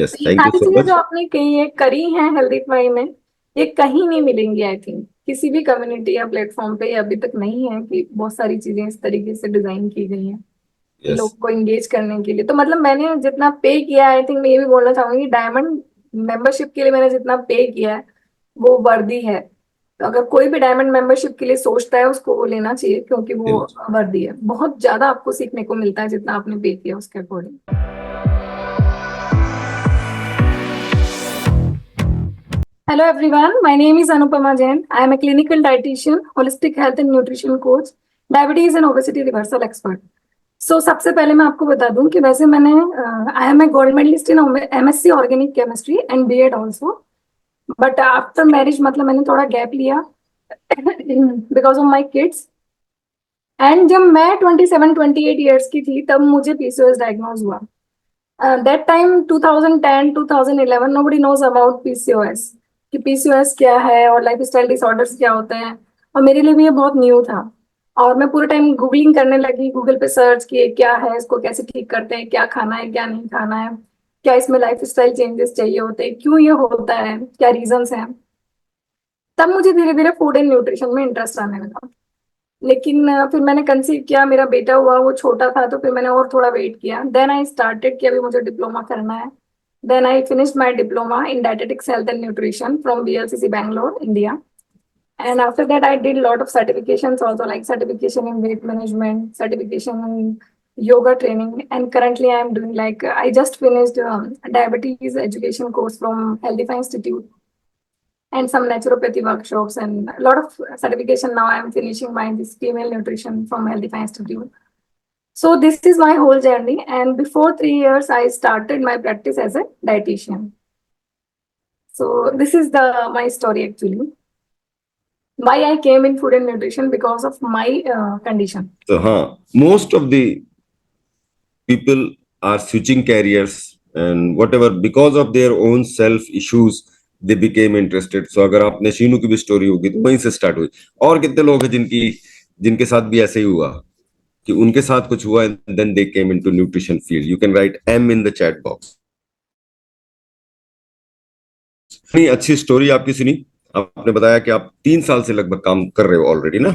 Yes, ये thank you सारी सो चीजें जो मच। आपने कही है करी हैं हेल्दीफाई में, ये कहीं नहीं मिलेंगी आई थिंक, किसी भी कम्युनिटी या प्लेटफॉर्म पे ये अभी तक नहीं है कि बहुत सारी चीजें इस तरीके से डिजाइन की गई हैं कि यस, लोग को एंगेज करने के लिए। तो मतलब मैंने जितना पे किया है, आई थिंक मैं ये भी बोलना चाहूंगी, डायमंड मेंबरशिप के लिए मैंने जितना पे किया है वो वर्दी है। तो अगर कोई भी डायमंड मेंबरशिप के लिए सोचता है उसको वो लेना चाहिए, क्योंकि वो वर्दी है। बहुत ज्यादा आपको सीखने को मिलता है जितना आपने पे किया उसके according. Hello everyone, my name is Anupama Jain. I am a clinical dietitian, holistic health and nutrition coach, diabetes and obesity reversal expert. सबसे पहले मैं आपको बता दूं कि वैसे मैंने I am a gold medalist in MSc organic chemistry and BEd also, but after marriage मतलब मैंने थोड़ा गैप लिया because of my kids. And जब मैं 27-28 ईयर्स की थी तब मुझे पीसीओएस डायग्नोज हुआ। That time 2010 2011 nobody knows about PCOS, कि PCOS क्या है और लाइफस्टाइल डिसऑर्डर्स क्या होते हैं। और मेरे लिए भी ये बहुत न्यू था। और मैं पूरे टाइम गूगलिंग करने लगी, गूगल पे सर्च किए क्या है, इसको कैसे ठीक करते हैं, क्या खाना है क्या नहीं खाना है, क्या इसमें लाइफस्टाइल चेंजेस चाहिए होते हैं, क्यों ये होता है, क्या रीजंस हैं। तब मुझे धीरे धीरे फूड एंड न्यूट्रिशन में इंटरेस्ट आने लगा। लेकिन फिर मैंने कंसीव किया, मेरा बेटा हुआ, वो छोटा था, तो फिर मैंने और थोड़ा वेट किया। देन आई स्टार्टेड कि अभी मुझे डिप्लोमा करना है। Then I finished my diploma in dietetics health and nutrition from BLCC Bangalore India. And after that, I did a lot of certifications also, like certification in weight management, certification in yoga training, and currently I am doing like I just finished diabetes education course from Healthify Institute, and some naturopathy workshops and a lot of certification. Now I am finishing my this female nutrition from Healthify Institute. So this is my whole journey, and before 3 years, I started my practice as a dietitian. So this is the my story actually. Why I came in food and nutrition because of my condition. तो हाँ, most of the people are switching careers and whatever because of their own self issues they became interested. So अगर आपने शीनू की भी story होगी तो वहीं से स्टार्ट हुई। और कितने लोग हैं जिनके साथ भी ऐसे ही हुआ कि उनके साथ कुछ हुआ and then they came into nutrition field. You can write M in the chat box. इतनी अच्छी स्टोरी आपकी सुनी। आपने बताया कि आप 3 साल से लगभग काम कर रहे हो ऑलरेडी ना।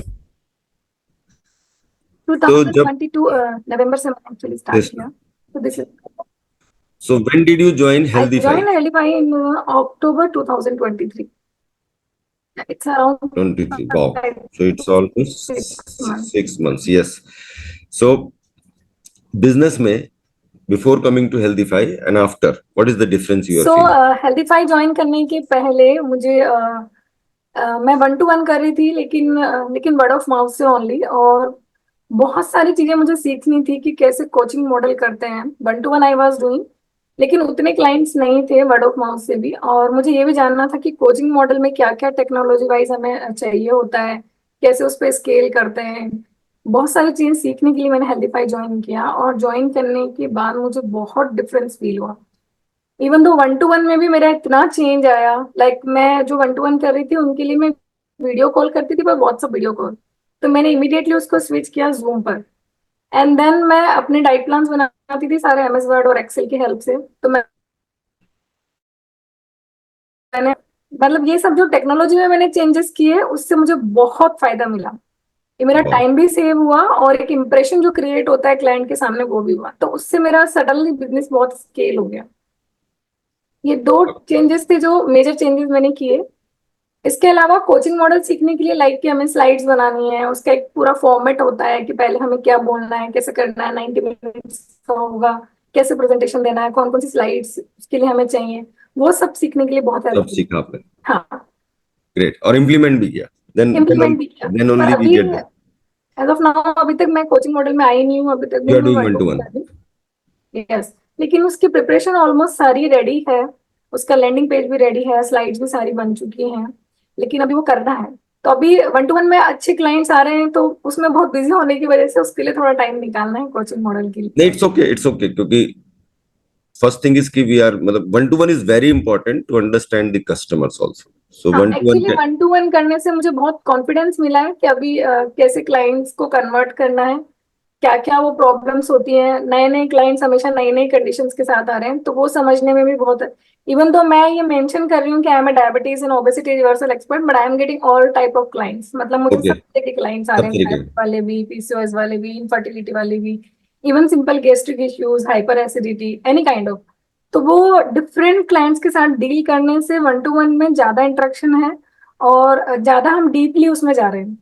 तो जब 2022 नवंबर से मैंने एक्चुअली स्टार्ट किया। So this is so when did you join I healthify? joined Healthify in October 2023. It's around 23. Wow. So it's 6 almost months. 6 months. Yes. So business में before coming to Healthify and after, what is the difference you are feeling? Healthify join करने के पहले मुझे मैं 1-to-1 कर रही थी, लेकिन वर्ड ऑफ माउथ से ओनली। और बहुत सारी चीजें मुझे सीखनी थी कि कैसे कोचिंग मॉडल करते हैं। 1-to-1 आई वाज डूइंग, लेकिन उतने क्लाइंट्स नहीं थे वर्ड ऑफ माउथ से भी। और मुझे ये भी जानना था कि कोचिंग मॉडल में क्या क्या टेक्नोलॉजी वाइज हमें चाहिए होता है, कैसे उस पर स्केल करते हैं। बहुत सारी चीजें सीखने के लिए मैंने हेल्दीफाई ज्वाइन किया, और ज्वाइन करने के बाद मुझे बहुत डिफरेंस फील हुआ। इवन दो 1-to-1 में भी मेरा इतना चेंज आया। मैं जो 1-to-1 कर रही थी उनके लिए मैं वीडियो कॉल करती थी, पर व्हाट्सएप वीडियो कॉल। तो मैंने इमीडिएटली उसको स्विच किया जूम पर। एंड देन मैं अपने डाइट प्लान्स बनाती थी सारे एमएस वर्ड और एक्सेल की हेल्प से। तो मैंने मतलब ये सब जो टेक्नोलॉजी में मैंने चेंजेस किए उससे मुझे बहुत फायदा मिला। ये मेरा Wow. टाइम भी सेव हुआ, और एक इम्प्रेशन जो क्रिएट होता है क्लाइंट के सामने वो भी हुआ। तो उससे मेरा सडनली बिजनेस बहुत स्केल हो गया। ये दो चेंजेस थे जो मेजर चेंजेस मैंने किए। इसके अलावा कोचिंग मॉडल सीखने के लिए लाइक कि हमें स्लाइड्स बनानी है, उसका एक पूरा फॉर्मेट होता है कि पहले हमें क्या बोलना है, कैसे करना है, 90 मिनट्स का होगा, कैसे प्रेजेंटेशन देना है, कौन कौन सी स्लाइड्स उसके लिए हमें चाहिए, वो सब सीखने के लिए बहुत सब हेल्पफुल। सीखा आपने। हाँ, ग्रेट। और इम्प्लीमेंट भी किया। इम्प्लीमेंट भी किया। देन पर ओनली वी अभी get that. As of now अभी तक मैं कोचिंग मॉडल में आई नहीं हूँ, अभी तक भी यू आर मैं doing one one two two one one. कर रही हूँ। यस, लेकिन उसकी प्रिपरेशन ऑलमोस्ट सारी रेडी है। उसका लैंडिंग पेज भी रेडी है, स्लाइड्स भी सारी बन चुकी हैं, लेकिन अभी वो करना है। तो अभी 1-to-1 में अच्छे क्लाइंट्स आ रहे हैं, तो उसमें बहुत बिजी होने की वजह से उसके लिए थोड़ा टाइम निकालना है कोचिंग मॉडल के लिए। नहीं, इट्स ओके, इट्स ओके, क्योंकि फर्स्ट थिंग इज कि वी आर मतलब one two one is very important to understand the customers also. So हाँ, one two one actually 1-to-1 करने से मुझे बहुत कॉन्फिडेंस मिला है कि अभी कैसे क्लाइंट्स को कन्वर्ट करना है, क्या क्या वो प्रॉब्लम्स होती हैं, नए नए क्लाइंट्स हमेशा नई नई कंडीशंस के साथ आ रहे हैं, तो वो समझने में भी बहुत, इवन तो मैं ये मेंशन कर रही हूँ कि I am a diabetes and obesity reversal expert, but I am getting all type of clients, मतलब मुझे ओके, सब तरह के क्लाइंट्स आ सब रहे हैं, तरीके। थायराइड वाले भी, पीसीओएस वाले भी, इनफर्टिलिटी वाले भी, even simple gastric issues, hyper acidity, any kind of. तो वो डिफरेंट क्लाइंट्स के साथ डील करने से वन टू वन में ज्यादा इंटरेक्शन है, और ज्यादा हम डीपली उसमें जा रहे हैं,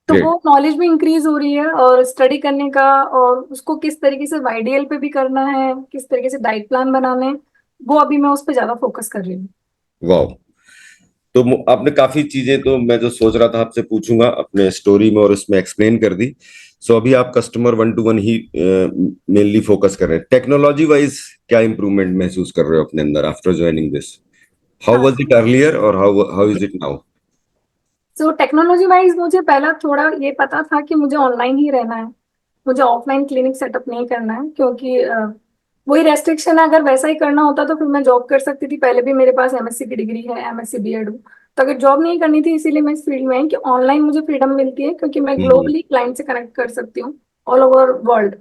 तो वो ग्रेट। नॉलेज भी इंक्रीज हो रही है, और स्टडी करने का, और उसको किस तरीके से वाईडीएल पे भी करना है, किस तरीके से डाइट प्लान बनाने हैं, वो अभी मैं उस पर ज्यादा फोकस कर रही हूँ। वाह। तो आपने काफी चीजें, तो मैं जो सोच रहा था आपसे पूछूंगा अपने स्टोरी में और उसमें एक्सप्लेन कर दी। सो अभी आप कस्टमर वन टू वन ही मेनली फोकस कर रहे हैं। टेक्नोलॉजी वाइज क्या इंप्रूवमेंट महसूस कर रहे हो अपने अंदर आफ्टर ज्वाइनिंग दिस? हाउ हाँ, वाज इट अर्लियर और how is it now? So technology wise मुझे पहला थोड़ा ये पता था कि मुझे ऑनलाइन ही रहना है, मुझे ऑफलाइन क्लिनिक सेटअप नहीं करना है, क्योंकि वही रेस्ट्रिक्शन है, अगर वैसा ही करना होता तो फिर मैं जॉब कर सकती थी, पहले भी मेरे पास एमएससी की डिग्री है, एमएससी बीएड हूँ। तो अगर जॉब नहीं करनी थी, इसीलिए मैं इस फील्ड में आई कि ऑनलाइन मुझे फ्रीडम मिलती है, क्योंकि मैं हम्म। ग्लोबली क्लाइंट से कनेक्ट कर सकती हूँ, ऑल ओवर वर्ल्ड।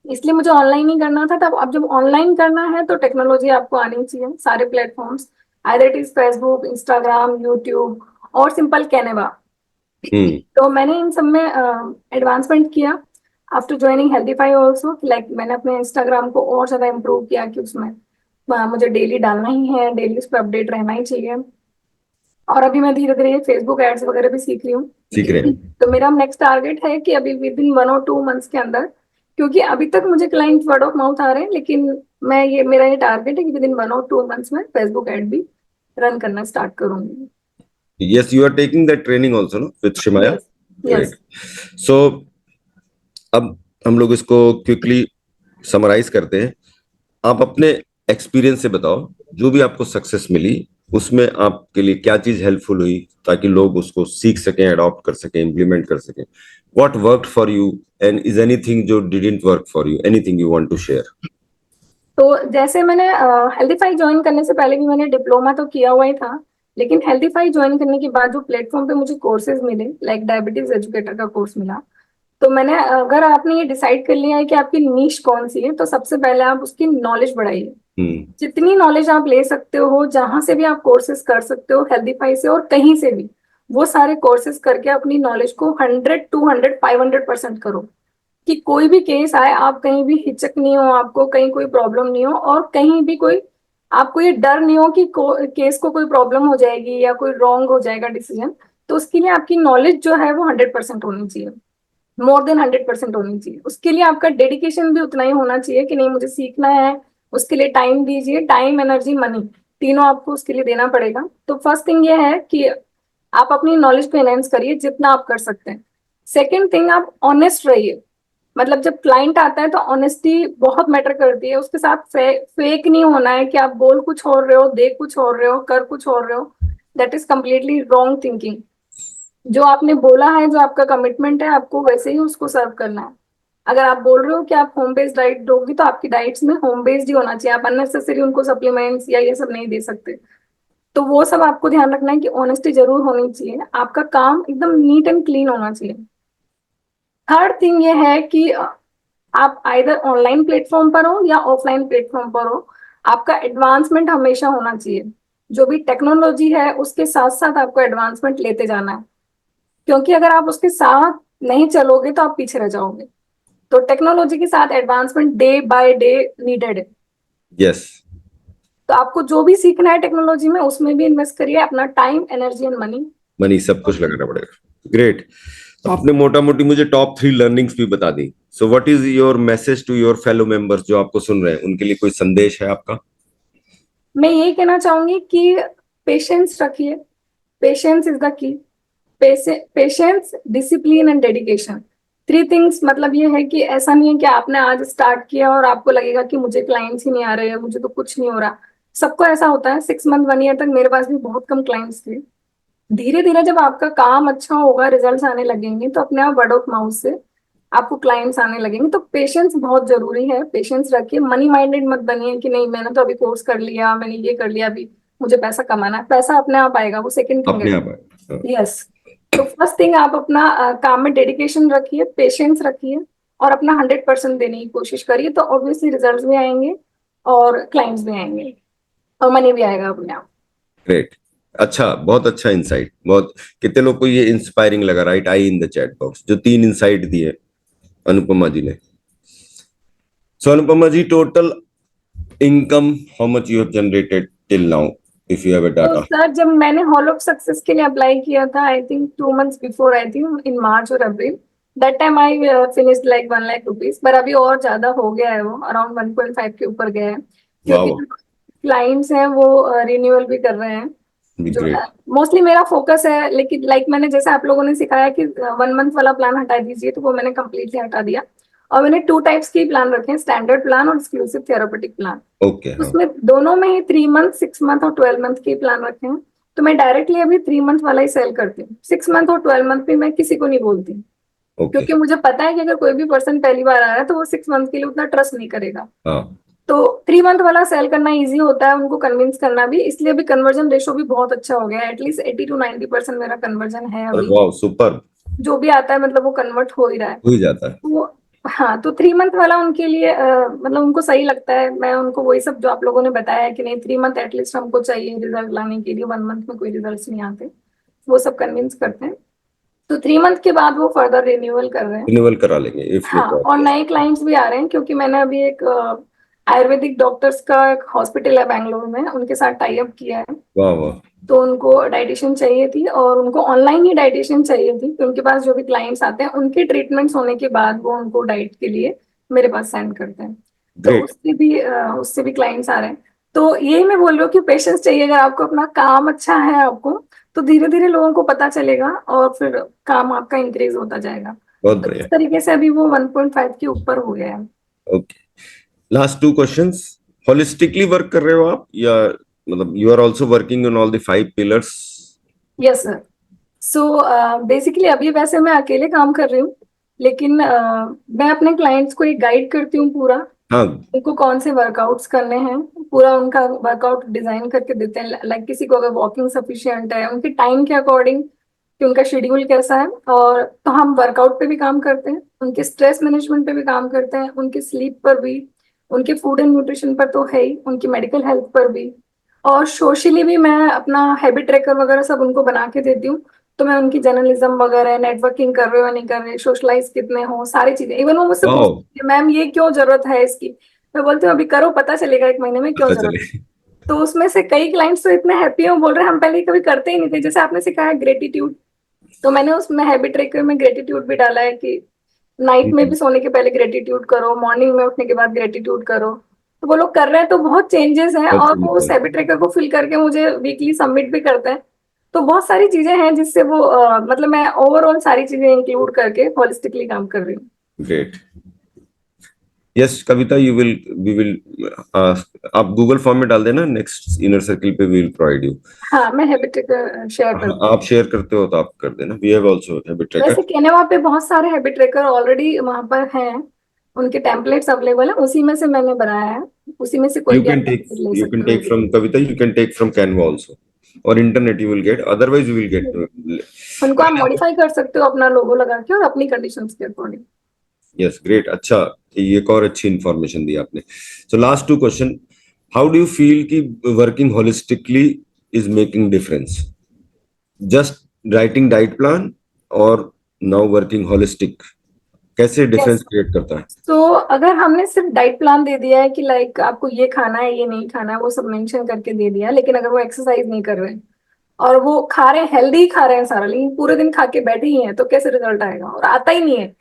इसलिए मुझे ऑनलाइन ही करना था। तब अब जब ऑनलाइन करना है तो टेक्नोलॉजी आपको आनी चाहिए, सारे platforms, either it is Facebook, Instagram, YouTube, और सिंपल कैनवा। हम्म। तो मैंने इन सब में एडवांसमेंट किया after joining healthify also, like मैंने अपने इंस्टाग्राम को और ज्यादा इम्प्रूव किया कि उसमें मुझे डेली डालना ही है, डेली उस पर अपडेट रहना ही चाहिए। और अभी मैं धीरे धीरे फेसबुक एड्स वगैरह भी सीख रही हूँ। सीख रहे हैं। तो मेरा नेक्स्ट टारगेट है कि अभी विद इन 1 और 2 मंथ्स के अंदर, क्योंकि अभी तक मुझे क्लाइंट वर्ड ऑफ माउथ आ रहे हैं, लेकिन मैं ये मेरा ये टारगेट है कि विद इन 1 और 2 मंथ्स में फेसबुक एड भी रन करना स्टार्ट करूंगी। Yes, you are taking that training also, no, with Shimaya. Yes. Great. Yes. So अब हम लोग इसको क्विकली समराइज करते हैं। आप अपने एक्सपीरियंस से बताओ, जो भी आपको सक्सेस मिली उसमें आपके लिए क्या चीज हेल्पफुल हुई, ताकि लोग उसको सीख सकें, अडॉप्ट कर सकें, इम्प्लीमेंट कर सकें। What worked for you and is anything जो didn't work for you, anything you want to share? तो जैसे मैंने हेल्दीफाई ज्वाइन करने से पहले भी मैंने डिप्लोमा तो किया हुआ ही था, लेकिन हेल्दीफाई ज्वाइन करने के बाद जो प्लेटफॉर्म पे मुझे कोर्सेज मिले, लाइक डायबिटीज एजुकेटर का कोर्स मिला, तो मैंने, अगर आपने ये डिसाइड कर लिया है कि आपकी नीश कौन सी है, तो सबसे पहले आप उसकी नॉलेज बढ़ाइए। हम्म। जितनी नॉलेज आप ले सकते हो, जहां से भी आप कोर्सेज कर सकते हो हेल्दीफाई से और कहीं से भी, वो सारे कोर्सेज करके अपनी नॉलेज को 100, 200, 500% करो, कि कोई भी केस आए, आप कहीं भी हिचक नहीं हो, आपको कहीं कोई प्रॉब्लम नहीं हो, और कहीं भी कोई आपको ये डर नहीं हो कि केस को कोई प्रॉब्लम हो जाएगी या कोई रॉन्ग हो जाएगा डिसीजन। तो उसके लिए आपकी नॉलेज जो है वो 100% होनी चाहिए, मोर देन 100% होनी चाहिए। उसके लिए आपका डेडिकेशन भी उतना ही होना चाहिए कि नहीं, मुझे सीखना है, उसके लिए टाइम दीजिए, टाइम, एनर्जी, मनी, तीनों आपको उसके लिए देना पड़ेगा। तो फर्स्ट थिंग ये है कि आप अपनी नॉलेज को एनहेंस करिए जितना आप कर सकते हैं। सेकेंड थिंग, आप ऑनेस्ट रहिए, मतलब जब क्लाइंट आता है तो ऑनेस्टी बहुत मैटर करती है, उसके साथ फेक नहीं होना है कि आप बोल कुछ और रहे हो, दे कुछ और रहे हो, कर कुछ और रहे हो। That is completely wrong thinking. जो आपने बोला है, जो आपका कमिटमेंट है, आपको वैसे ही उसको सर्व करना है। अगर आप बोल रहे हो कि आप होम बेस्ड डाइट दोगे, तो आपकी डाइट्स में होम बेस्ड ही होना चाहिए, आप अननेसेसरी उनको सप्लीमेंट्स या ये सब नहीं दे सकते। तो वो सब आपको ध्यान रखना है कि ऑनेस्टी जरूर होनी चाहिए, आपका काम एकदम नीट एंड क्लीन होना चाहिए। थर्ड थिंग ये है कि आप आइदर ऑनलाइन प्लेटफॉर्म पर हो या ऑफलाइन प्लेटफॉर्म पर हो, आपका एडवांसमेंट हमेशा होना चाहिए। जो भी टेक्नोलॉजी है उसके साथ साथ आपको एडवांसमेंट लेते जाना है, क्योंकि अगर आप उसके साथ नहीं चलोगे तो आप पीछे रह जाओगे। तो टेक्नोलॉजी के साथ advancement day by day needed है। यस। तो आपको जो भी सीखना है टेक्नोलॉजी में, उसमें भी इन्वेस्ट करिए अपना time, energy and money. Money सब कुछ लगाना पड़ेगा। ग्रेट। तो आपने मोटा मोटी मुझे टॉप 3 लर्निंग्स भी बता दी। So what is your message to your fellow members जो आपको सुन रहे हैं, उनके लिए कोई संदेश है आपका? मैं यही कहना चाहूंगी कि पेशेंस रखिए, patience is the key. Patience, discipline and dedication, 3 things. मतलब ये है कि ऐसा नहीं है कि आपने आज स्टार्ट किया और आपको लगेगा कि मुझे क्लाइंट्स ही नहीं आ रहे हैं, मुझे तो कुछ नहीं हो रहा। सबको ऐसा होता है, 6 मंथ 1 ईयर तक मेरे पास भी बहुत कम क्लाइंट्स थे। धीरे धीरे जब आपका काम अच्छा होगा, रिजल्ट्स आने लगेंगे, तो अपने आप वर्ड ऑफ माउथ से आपको क्लाइंट्स आने लगेंगे। तो पेशेंस बहुत जरूरी है, पेशेंस रखिए। मनी माइंडेड मत बनिए कि नहीं, मैंने तो अभी कोर्स कर लिया, मैंने ये कर लिया, अभी मुझे पैसा कमाना है। पैसा अपने आप आएगा, वो सेकंड थिंग है। अपने आप आए। हाँ। यस। तो फर्स्ट थिंग, आप अपना काम में डेडिकेशन रखिए, पेशेंस रखिए, और अपना 100% देने की कोशिश करिए, तो ऑब्वियसली रिजल्ट्स भी आएंगे और क्लाइंट्स भी आएंगे और मनी भी आएगा अपने आप। ग्रेट। अच्छा, बहुत अच्छा इंसाइट। बहुत कितने लोग को ये इंस्पायरिंग लगा, right? I in the chat box जो 3 इंसाइट दिए अनुपमा जी ने। सो अनुपमा जी, total income, how much you have generated till now, if you have a तो data? सर जब मैंने हॉल ऑफ सक्सेस के लिए अप्लाई किया था, I think 2 months before, I think in March और April, that time I finished like 1 lakh rupees, पर अभी और ज्यादा हो गया है, वो अराउंड 1.5 के ऊपर गया है, क्योंकि Wow, क्लाइंट्स हैं वो रिन्यूअल भी कर रहे हैं। जो great. मोस्टली मेरा फोकस है, लेकिन लाइक मैंने जैसे आप लोगों ने सिखाया कि 1 month वाला प्लान हटा दीजिए, तो वो मैंने कम्प्लीटली हटा दिया। और मैंने 2 टाइप्स के प्लान रखे हैं, स्टैंडर्ड प्लान और एक्सक्लूसिव थेरापेटिक प्लान। Okay, हाँ। उसमें दोनों में ही 3 month, 6 month और 12 month के प्लान रखे हैं। तो मैं डायरेक्टली अभी 3 month वाला ही सेल करती हूँ। 6 month और 12 month भी मैं किसी को नहीं बोलती, Okay, क्योंकि मुझे पता है कि अगर कोई भी पर्सन पहली बार आ रहा है तो वो 6 month के लिए उतना ट्रस्ट नहीं करेगा। हाँ। तो 3 month वाला सेल करना इजी होता है, उनको कन्विंस करना भी, इसलिए भी कन्वर्जन रेशो भी बहुत अच्छा हो गया है। एटलीस्ट 80 to 90% मेरा कन्वर्जन है अरे अभी। वाह, सुपर। जो भी आता है मतलब वो कन्वर्ट हो ही रहा है। हो ही जाता है। वो, हाँ, तो 3 month वाला उनके लिए मतलब उनको सही लगता है। मैं उनको वही सब जो आप लोगों ने बताया है कि नहीं, 3 month एटलीस्ट हमको चाहिए रिजल्ट लाने के लिए, 1 month में कोई रिजल्ट नहीं आते, वो सब कन्विंस करते हैं। तो 3 month के बाद वो फर्दर रिन्यूअल कर रहे हैं। रिन्यूअल करा लेंगे इफ हाँ, और रिक्वायर्ड। नए क्लाइंट्स भी आ रहे हैं, क्योंकि मैंने अभी एक आयुर्वेदिक डॉक्टर्स का एक हॉस्पिटल है बैंगलोर में, उनके साथ टाई अप किया है। वाह वाह। तो उनको डाइटिशियन चाहिए थी, और उनको ऑनलाइन ही डाइटिशियन चाहिए थी, तो उनके पास जो भी क्लाइंट्स आते हैं उनके ट्रीटमेंट्स होने के बाद वो उनको डाइट के लिए मेरे पास सेंड करते हैं। तो ग्रेट। उससे भी क्लाइंट्स आ रहे हैं। तो यही मैं बोल रही हूँ कि पेशेंस चाहिए। अगर आपको अपना काम अच्छा है आपको, तो धीरे धीरे लोगों को पता चलेगा और फिर काम आपका इंक्रीज होता जाएगा। बहुत तो इस बढ़िया। तरीके से अभी वो 1.5 के ऊपर हो गया है। Okay, last 2 questions. Holistically work कर रहे हो आप, या मतलब you are also working on all the 5 pillars? Yes sir. So basically अभी वैसे मैं अकेले काम कर रही हूँ, लेकिन मैं अपने क्लाइंट्स को एक गाइड करती हूँ पूरा, हाँ। उनको कौन से वर्कआउट्स करने हैं, पूरा उनका वर्कआउट डिजाइन करके देते हैं। लाइक किसी को अगर वॉकिंग सफिशिएंट है, उनके टाइम के अकॉर्डिंग कि उनका शेड्यूल कैसा है, और तो हम वर्कआउट पे भी काम करते हैं, उनके स्ट्रेस मैनेजमेंट पे भी काम करते हैं, उनके स्लीप पर भी, उनके फूड एंड न्यूट्रिशन पर तो है ही, उनकी मेडिकल हेल्थ पर भी। और सोशली भी मैं अपना हैबिट ट्रैकर वगैरह सब उनको बना के देती हूँ। तो मैं उनकी जर्नलिज्म वगैरह, नेटवर्किंग कर रहे हो या नहीं कर रहे, सोशलाइज कितने हो, सारी चीजें। इवन वो मुझसे वाह, पूछती है, मैम ये क्यों जरूरत है इसकी। मैं बोलती हूँ अभी करो, पता चलेगा 1 महीने में क्यों पता जरूरत चले। है। तो उसमें से कई क्लाइंट्स तो इतने हैप्पी हैं, वो बोल रहे हैं हम पहले कभी करते ही नहीं थे, जैसे आपने सिखाया ग्रेटिट्यूड। तो मैंने उसमें हैबिट ट्रैकर में ग्रेटिट्यूड भी डाला है कि नाइट में भी सोने के पहले ग्रेटिट्यूड करो, मॉर्निंग में उठने के बाद ग्रेटिट्यूड करो। तो वो लोग कर रहे हैं, तो बहुत चेंजेस हैं, बहुत और वो उस सुंदर। हैबिट ट्रैकर को फिल करके मुझे वीकली सबमिट भी करते हैं। तो बहुत सारी चीजें हैं जिससे वो मतलब मैं ओवरऑल सारी चीजें इंक्लूड करके होलिस्टिकली काम कर रही हूँ। Great. Yes Kavita, you will, we will, आप गूगल फॉर्म में डाल देना, नेक्स्ट इनर सर्किल पे वी विल प्रोवाइड यू। हाँ, मैं हैबिट ट्रैकर शेयर करती हूँ। आप शेयर करते हो तो आप कर देना, वी हैव आल्सो हैबिट वैसे ट्रैकर। केनेवा पे बहुत सारे हैबिट ट्रैकर ऑलरेडी वहां पर हैं, उनके टेम्पलेट्स अवेलेबल है, उसी में से मैंने बनाया है। उसी में से कोई You भी आप can take, template ले you can सकते हो take edit from करके। Kavita, you can take from Canva also, or internet you will get. Otherwise, you will get. उनको आप मॉडिफाई कर सकते हो अपना लोगो लगा के और अपनी कंडीशंस के अकॉर्डिंग। Yes, great. अच्छा, ये एक और अच्छी इंफॉर्मेशन दी आपने. So last 2 question. How do you feel कि working holistically is making difference? Just writing diet plan or now working holistic? कैसे यस। डिफरेंस क्रिएट करता है? तो अगर हमने सिर्फ डाइट प्लान दे दिया है कि लाइक आपको ये खाना है ये नहीं खाना है, वो सब मेंशन करके दे दिया, लेकिन अगर वो एक्सरसाइज नहीं कर रहे हैं और वो खा रहे हैं, हेल्दी खा रहे हैं सारा, लेकिन पूरे दिन खा के बैठे ही हैं, तो कैसे रिजल्ट आएगा, और आता ही नहीं है।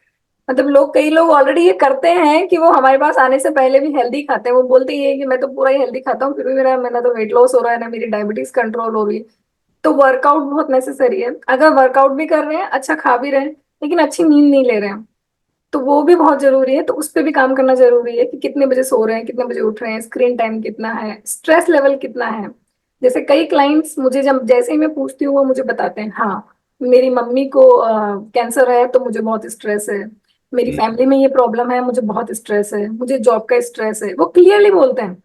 मतलब कई लोग ऑलरेडी ये करते हैं कि वो हमारे पास आने से पहले भी हेल्दी खाते हैं। वो बोलते ही है कि मैं तो पूरा ही हेल्दी खाता हूँ, फिर भी मेरा तो वेट लॉस हो रहा है ना, मेरी डायबिटीज कंट्रोल हो रही है। तो वर्कआउट बहुत नेसेसरी है। अगर वर्कआउट भी कर रहे हैं, अच्छा खा भी रहे हैं, लेकिन अच्छी नींद नहीं ले रहे हैं, तो वो भी बहुत जरूरी है। तो उस पर भी काम करना जरूरी है कि कितने बजे सो रहे हैं, कितने बजे उठ रहे हैं, स्क्रीन टाइम कितना है, स्ट्रेस लेवल कितना है। जैसे कई क्लाइंट्स मुझे जब जैसे ही मैं पूछती हूँ, वो मुझे बताते हैं, हाँ मेरी मम्मी को कैंसर है तो मुझे बहुत स्ट्रेस है, मेरी फैमिली में ये प्रॉब्लम है, मुझे बहुत स्ट्रेस है, मुझे जॉब का स्ट्रेस है, वो क्लियरली बोलते हैं।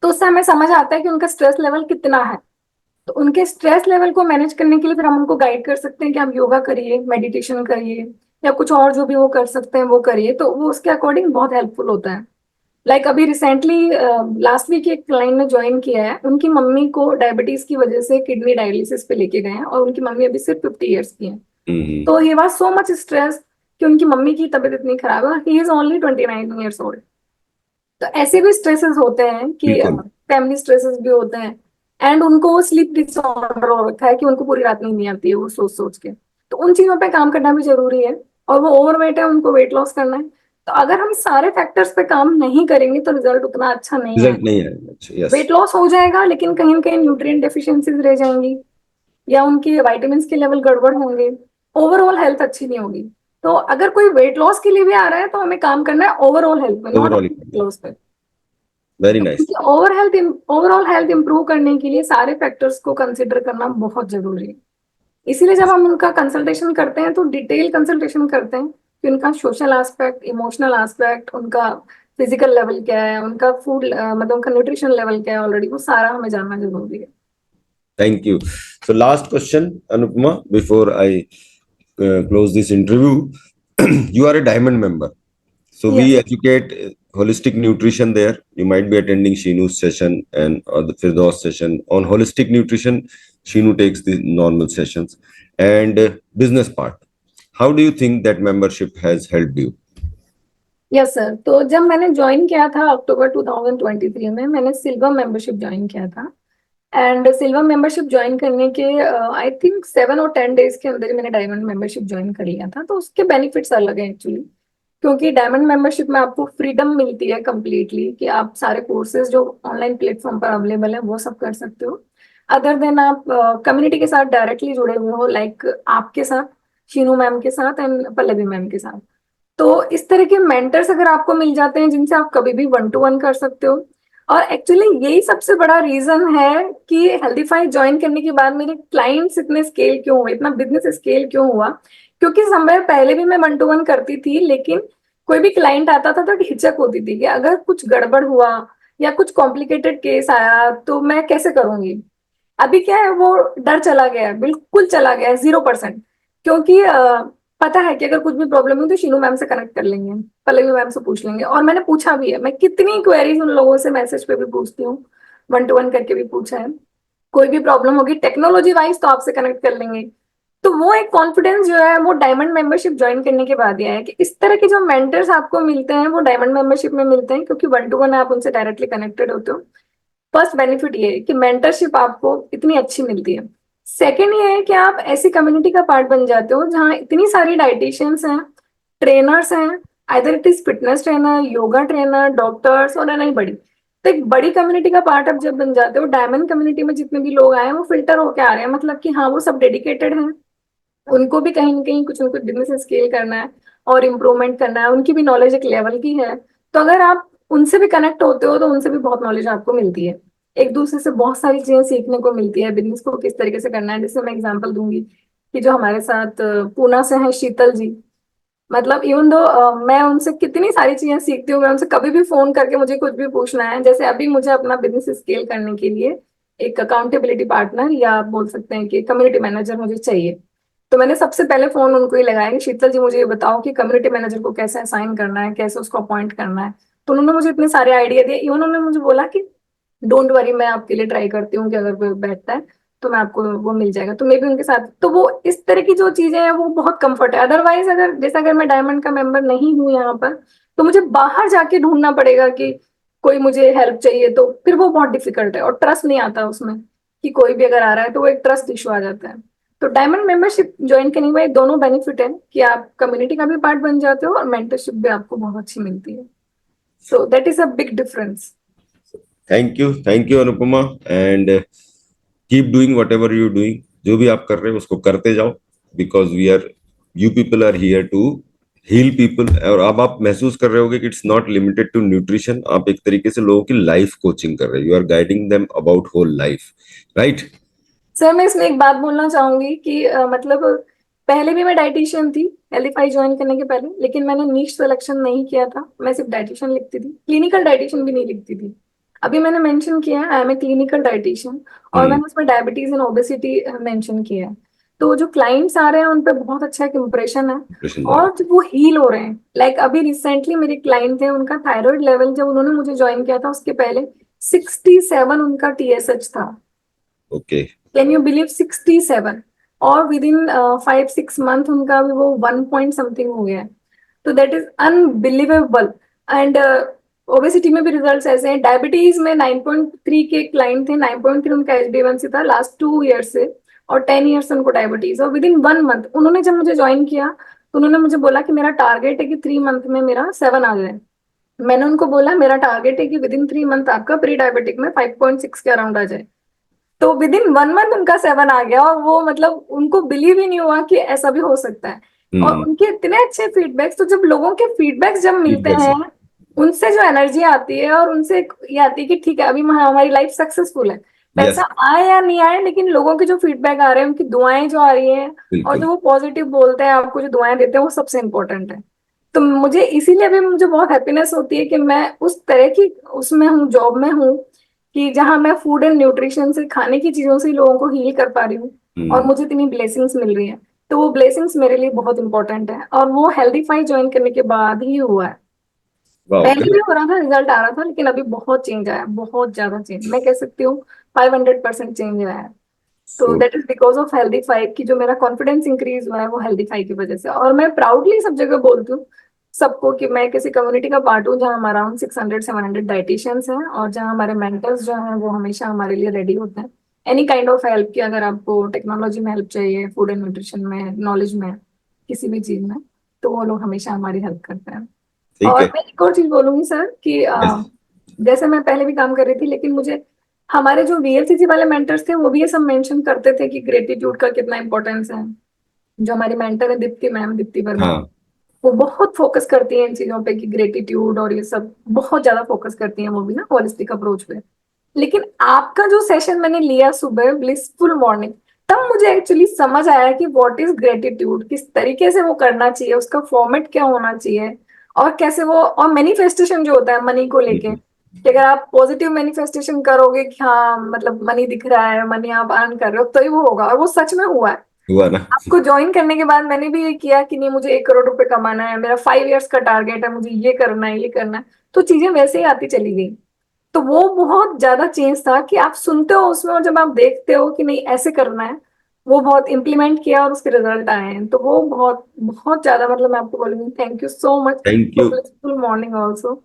तो उससे हमें समझ आता है कि उनका स्ट्रेस लेवल कितना है। तो उनके स्ट्रेस लेवल को मैनेज करने के लिए फिर हम उनको गाइड कर सकते हैं कि आप योगा करिए, मेडिटेशन करिए, या कुछ और जो भी वो कर सकते हैं वो करिए, तो वो उसके अकॉर्डिंग बहुत हेल्पफुल होता है। लाइक अभी रिसेंटली लास्ट वीक एक क्लाइंट ने ज्वाइन किया है, उनकी मम्मी को डायबिटीज की वजह से किडनी डायलिसिस पे लेके गए हैं, और उनकी मम्मी अभी सिर्फ 50 ईयर्स की है। हम्म। तो he was so much stress कि उनकी मम्मी की तबीयत इतनी खराब है, he is only 29 years old. तो ऐसे भी स्ट्रेसेस होते हैं कि बिल्कुल। फैमिली स्ट्रेसेस भी होते हैं, एंड उनको स्लीप डिसऑर्डर हो रखा है कि उनको पूरी रात नींद नहीं आती है वो सोच सोच के। तो उन चीजों पे काम करना भी जरूरी है। और वो ओवरवेट है, उनको वेट लॉस करना है। तो अगर हम सारे फैक्टर्स पे काम नहीं करेंगे तो रिजल्ट उतना अच्छा नहीं रिजल्ट आएगा। नहीं आएगा। अच्छा, यस। वेट लॉस हो जाएगा लेकिन कहीं ना कहीं न्यूट्रिएंट डेफिशिएंसीज रह जाएंगी, या उनके वाइटामिन के लेवल गड़बड़ होंगे, ओवरऑल हेल्थ अच्छी नहीं होगी। तो अगर कोई वेट लॉस के लिए भी आ रहा है तो हमें काम करना है ओवरऑल हेल्थ पे, नॉट ओवरऑल वेट लॉस पे। वेरी तो नाइस। क्योंकि ओवरऑल हेल्थ इंप्रूव करने के लिए सारे फैक्टर्स को कंसिडर करना बहुत जरूरी है। इसीलिए जब हम उनका कंसल्टेशन करते हैं तो डिटेल कंसल्टेशन करते हैं कि उनका सोशल एस्पेक्ट, इमोशनल एस्पेक्ट, उनका फिजिकल लेवल क्या है, उनका फूड मतलब उनका न्यूट्रिशन लेवल क्या है, ऑलरेडी वो सारा हमें जानना जरूरी है। Thank you. So last question, Anupama, before I close this interview. You are a diamond member. So we yes. educate holistic nutrition there. You might be attending Shinu's session and or the Firdaus session on holistic nutrition. Shinu takes the normal sessions and business part. How do you think that membership has helped you? Yes sir, तो जब मैंने join किया था अक्टूबर 2023 में, मैंने silver membership join किया था। And silver membership join करने के आई थिंक 7 और 10 डेज के अंदर ही मैंने डायमंड मेंबरशिप ज्वाइन कर लिया था। तो उसके बेनिफिट्स अलग हैं एक्चुअली, क्योंकि डायमंड मेंबरशिप में आपको फ्रीडम मिलती है कम्प्लीटली कि आप सारे कोर्सेज जो ऑनलाइन प्लेटफॉर्म पर अवेलेबल है वो सब कर सकते हो। अदर देन आप कम्युनिटी के साथ डायरेक्टली जुड़े हुए हो, लाइक आपके साथ, शीनू मैम के साथ एंड पल्लवी मैम के साथ। तो इस तरह के मेंटर्स अगर आपको मिल जाते हैं जिनसे आप कभी भी 1 to 1 कर सकते हो। और एक्चुअली यही सबसे बड़ा रीजन है कि हेल्दीफाई ज्वाइन करने के बाद मेरे क्लाइंट्स इतने स्केल क्यों हुए, इतना बिजनेस स्केल क्यों हुआ। क्योंकि समय पहले भी मैं 1 to 1 करती थी, लेकिन कोई भी क्लाइंट आता था तो हिचक होती थी कि अगर कुछ गड़बड़ हुआ या कुछ कॉम्प्लिकेटेड केस आया तो मैं कैसे करूंगी। अभी क्या है, वो डर चला गया है, बिल्कुल चला गया है, 0%। क्योंकि पता है कि अगर कुछ भी प्रॉब्लम हुई तो शीनू मैम से कनेक्ट कर लेंगे, पल्लवी मैम से पूछ लेंगे। और मैंने पूछा भी है, मैं कितनी क्वेरीज उन लोगों से मैसेज पे भी पूछती हूँ, 1 to 1 करके भी पूछा है। कोई भी प्रॉब्लम होगी टेक्नोलॉजी वाइज तो आपसे कनेक्ट कर लेंगे। तो वो एक कॉन्फिडेंस जो है वो डायमंड मेंबरशिप ज्वाइन करने के बाद ही आया कि इस तरह के जो मेंटर्स आपको मिलते हैं वो डायमंड मेंबरशिप में मिलते हैं, क्योंकि 1 to 1 आप उनसे डायरेक्टली कनेक्टेड होते हो। फर्स्ट बेनिफिट ये है कि मेंटरशिप आपको इतनी अच्छी मिलती है। सेकंड ये है कि आप ऐसी कम्युनिटी का पार्ट बन जाते हो जहाँ इतनी सारी डाइटिशियंस हैं, ट्रेनर्स हैं, either it is fitness trainer, yoga trainer, doctors और नहीं बड़ी। तो एक बड़ी कम्युनिटी का पार्ट आप जब बन जाते हो, डायमंड कम्युनिटी में जितने भी लोग आए हैं वो फिल्टर होके आ रहे हैं, मतलब कि हाँ वो सब डेडिकेटेड हैं, उनको भी कहीं ना कहीं कुछ ना कुछ बिजनेस स्केल करना है और इम्प्रूवमेंट करना है, उनकी भी नॉलेज एक लेवल की है। तो अगर आप उनसे भी कनेक्ट होते हो तो उनसे भी बहुत नॉलेज आपको मिलती है, एक दूसरे से बहुत सारी चीजें सीखने को मिलती है, बिजनेस को किस तरीके से करना है। जैसे मैं एग्जांपल दूंगी कि जो हमारे साथ पूना से है शीतल जी, मतलब इवन दो मैं उनसे कितनी सारी चीजें सीखती हूँ, मैं उनसे कभी भी फोन करके मुझे कुछ भी पूछना है, जैसे अभी मुझे अपना बिजनेस स्केल करने के लिए एक अकाउंटेबिलिटी पार्टनर या आप बोल सकते हैं कि कम्युनिटी मैनेजर मुझे चाहिए। तो मैंने सबसे पहले फोन उनको ही लगाया कि शीतल जी मुझे ये बताओ कि कम्युनिटी मैनेजर को कैसे असाइन करना है, कैसे उसको अपॉइंट करना है। तो उन्होंने मुझे इतने सारे आइडिया दिए, इवन उन्होंने मुझे बोला कि डोंट वरी, मैं आपके लिए ट्राई करती हूँ कि अगर कोई बैठता है तो मैं आपको वो मिल जाएगा। तो मैं भी उनके साथ, तो वो इस तरह की जो चीजें हैं वो बहुत कंफर्ट है। अदरवाइज अगर जैसे अगर मैं डायमंड का मेंबर नहीं हूँ यहाँ पर तो मुझे बाहर जाके ढूंढना पड़ेगा कि कोई मुझे हेल्प चाहिए, तो फिर वो बहुत डिफिकल्ट है और ट्रस्ट नहीं आता उसमें कि कोई भी अगर आ रहा है तो वो एक ट्रस्ट इशू आ जाता है। तो डायमंड मेंबरशिप ज्वाइन करने में दोनों बेनिफिट है कि आप कम्युनिटी का भी पार्ट बन जाते हो और मेंटरशिप भी आपको बहुत अच्छी मिलती है। So that is a big difference. Thank you Anupama and keep doing whatever you doing. जो भी आप कर रहे हो उसको करते जाओ, because we are you people are here to heal people. और अब आप महसूस कर रहे होगे कि it's not limited to nutrition, आप एक तरीके से लोगों की लाइफ कोचिंग कर रहे हो, you are guiding them about whole life, right? Sir मैं इसमें एक बात बोलना चाहूंगी कि मतलब पहले भी मैं डाइटिशियन थी हेल्दीफाई ज्वाइन करने के पहले, लेकिन मैंने नीश सिलेक्शन नहीं किया था, मैं सिर्फ डाइटिशियन लिखती थी, क्लिनिकल डाइटिशियन भी नहीं लिखती थी। अभी मैंने मेंशन किया है I am a clinical dietitian, और हम्म। मैंने उसमें डायबिटीज एंड ओबेसिटी मेंशन किया है। तो जो क्लाइंट्स आ रहे हैं उन पे बहुत अच्छा एक इम्प्रेशन है Impression जा रहा और वो हील हो रहे हैं। लाइक अभी रिसेंटली मेरे क्लाइंट थे, उनका थायराइड लेवल जब उन्होंने मुझे ज्वाइन किया था उसके पहले 67 उनका TSH था। है। ओके। Can you believe 67? और विद इन 5-6 मंथ उनका भी वो 1 पॉइंट समथिंग हो गया है। तो that is unbelievable. And obesity में भी रिजल्ट्स ऐसे हैं। डायबिटीज में 9.3 के क्लाइंट थे, 9.3 उनका HbA1c था लास्ट 2 ईयर से, और 10 ईयर्स उनको डायबिटीज, और विद इन 1 मंथ उन्होंने जब मुझे ज्वाइन किया तो उन्होंने मुझे बोला कि मेरा टारगेट है कि 3 मंथ में मेरा 7 आ जाए। मैंने उनको बोला मेरा टारगेट है कि विद इन 3 मंथ आपका प्री डायबिटिक में 5.6 के अराउंड आ जाए। तो विद इन 1 मंथ उनका 7 आ गया, और वो मतलब उनको बिलीव ही नहीं हुआ कि ऐसा भी हो सकता है। और उनके इतने अच्छे फीडबैक्स, तो जब लोगों के फीडबैक्स जब मिलते फीडबैक हैं से। उनसे जो एनर्जी आती है, और उनसे ये आती है कि ठीक है अभी हमारी लाइफ सक्सेसफुल है। यस। पैसा आए या नहीं आए, लेकिन लोगों के जो फीडबैक आ रहे हैं, उनकी दुआएं जो आ रही हैं, और बिल्कुल। जो वो पॉजिटिव बोलते हैं आपको, जो दुआएं देते हैं, वो सबसे इंपॉर्टेंट है। तो मुझे इसीलिए भी मुझे बहुत हैप्पीनेस होती है कि मैं उस तरह की उसमें हूँ, जॉब में हूँ, कि जहां मैं फूड एंड न्यूट्रिशन से, खाने की चीजों से ही लोगों को हील कर पा रही हूँ, और मुझे इतनी ब्लेसिंग्स मिल रही है। तो वो ब्लेसिंग्स मेरे लिए बहुत इंपॉर्टेंट है, और वो हेल्दीफाई ज्वाइन करने के बाद ही हुआ है। वाह। पहले भी हो रहा था, रिजल्ट आ रहा था, लेकिन अभी बहुत चेंज आया, बहुत ज्यादा चेंज, मैं कह सकती हूँ 500% चेंज आया है। तो सो that is because of healthy five, की जो मेरा कॉन्फिडेंस इंक्रीज हुआ है वो हेल्दी फाइव की वजह से। और मैं प्राउडली सब जगह बोलती हूँ सबको कि मैं किसी कम्युनिटी का पार्ट हूँ जहाँ हमारा 600-700 डाइटिशियंस हैं, और जहाँ हमारे मेंटर्स जो हैं वो हमेशा हमारे लिए रेडी होते हैं एनी काइंड ऑफ हेल्प की। अगर आपको टेक्नोलॉजी में हेल्प चाहिए, फूड एंड न्यूट्रिशन में, नॉलेज में, किसी भी चीज में, तो वो लोग हमेशा हमारी हेल्प करते हैं। ठीक और है। मैं एक और चीज बोलूंगी सर कि यस। जैसे मैं पहले भी काम कर रही थी, लेकिन मुझे हमारे जो VLCC वाले मेंटर्स थे वो भी ये सब मेंशन करते थे कि ग्रेटिट्यूड का कितना इंपॉर्टेंस है। जो हमारी मेंटर है दीप्ति मैम, दीप्ति वर्मा, हाँ। वो बहुत फोकस करती हैं इन चीजों पे कि ग्रेटिट्यूड और ये सब बहुत ज्यादा फोकस करती हैं वो भी ना, होलिस्टिक अप्रोच पे। लेकिन आपका जो सेशन मैंने लिया सुबह, ब्लिसफुल मॉर्निंग, तब मुझे एक्चुअली समझ आया कि व्हाट इज ग्रेटिट्यूड, किस तरीके से वो करना चाहिए, उसका फॉर्मेट क्या होना चाहिए, और कैसे वो, और मैनिफेस्टेशन जो होता है मनी को लेके, कि अगर आप पॉजिटिव मैनिफेस्टेशन करोगे कि हाँ मतलब मनी दिख रहा है, मनी आप अर्न कर रहे हो, तो ही वो होगा, और वो सच में हुआ है। हुआ ना। आपको ज्वाइन करने के बाद मैंने भी ये किया कि नहीं मुझे 1 करोड़ रुपए कमाना है, मेरा 5 इयर्स का टारगेट है, मुझे ये करना है, ये करना है, तो चीजें वैसे ही आती चली गई। तो वो बहुत ज्यादा चेंज था कि आप सुनते हो उसमें, और जब आप देखते हो कि नहीं ऐसे करना है, वो बहुत इम्प्लीमेंट किया और उसके रिजल्ट आए हैं। तो वो बहुत बहुत ज्यादा, मतलब मैं आपको बोलूंगी thank you so much thank for you. Blissful morning also.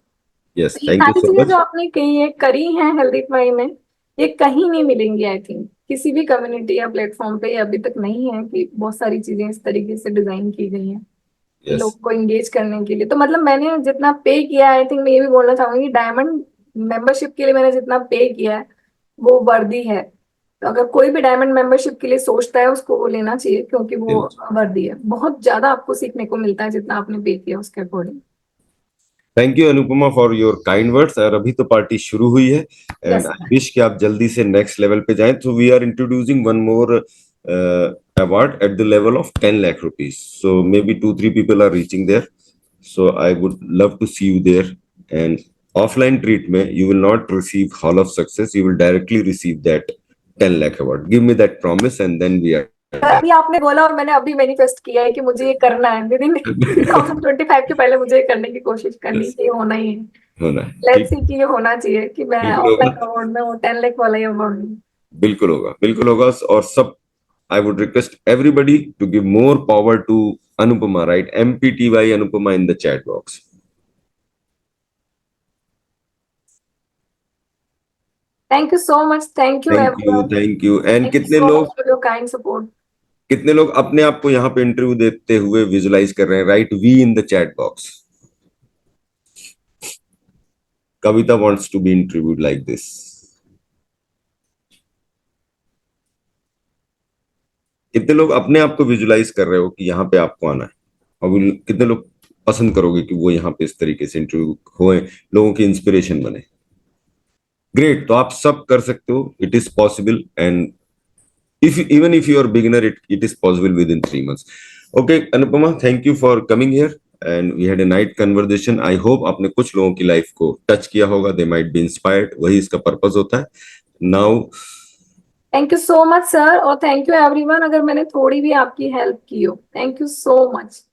Yes, तो ये थैंक यू सारी सो चीजें जो मच। आपने कही है, करी हैं हेल्दीफाई में, ये कहीं नहीं मिलेंगी आई थिंक, किसी भी कम्युनिटी या प्लेटफॉर्म पे ये अभी तक नहीं है कि बहुत सारी चीजें इस तरीके से डिजाइन की गई हैं कि यस। लोग को एंगेज करने के लिए। तो मतलब मैंने जितना पे किया, आई थिंक मैं ये भी बोलना चाहूंगी, डायमंड मेंबरशिप के लिए मैंने जितना पे किया है वो वर्दी है। तो अगर कोई भी डायमंड मेंबरशिप के लिए सोचता है उसको वो लेना चाहिए, क्योंकि वो वर्दी है। बहुत ज्यादा आपको सीखने को मिलता है जितना आपने पे किया उसके according. Thank you Anupama for your kind words. और अभी तो पार्टी शुरू हुई है, एंड यस। आई विश कि आप जल्दी से नेक्स्ट लेवल पे जाएं। So we are introducing one more award at the level of 10 lakh rupees. So maybe 2-3 people are reaching there. So I would love to see you there. And offline treatment, you will not receive Hall of Success. You will directly receive that 10 lakh award. Give me that promise, and then we are अभी आपने बोला और मैंने अभी manifest किया है कि मुझे ये करना है विद इन there. 2025 के पहले, मुझे ये करने की कोशिश करनी Yes, चाहिए, होना ही है। होना है। लेट्स ठीक। सी कि ये होना चाहिए कि मैं बिल्कुल होगा। ऑफलाइन अवार्ड में वो 10 लाख वाला ही अवार्ड लूं। बिल्कुल होगा, बिल्कुल होगा। और सब, I would request everybody to give more power to Anupama, right? MPTY Anupama in the chat box. Thank you so much, thank you Thank you, everyone, thank you. And thank you so much for your kind support. कितने लोग अपने आप को यहाँ पे interview देते हुए visualise कर रहे हैं? Write we in the chat box. Kavita wants to be interviewed like this. कितने लोग अपने आप को विजुलाइज कर रहे हो कि यहाँ पे आपको आना है? और कितने लोग पसंद करोगे कि वो यहाँ पे इस तरीके से इंटरव्यू होए, लोगों की इंस्पिरेशन बने? ग्रेट। तो आप सब कर सकते हो, it is possible. And if you are beginner, it is possible within 3 months. Okay, Anupama, thank you for coming here, and we had a nice conversation. I hope आपने कुछ लोगों की लाइफ को टच किया होगा, they might be inspired. वही इसका purpose होता है। Now thank you so much sir, और थैंक यू एवरीवन अगर मैंने थोड़ी भी आपकी हेल्प की हो। Thank you so much.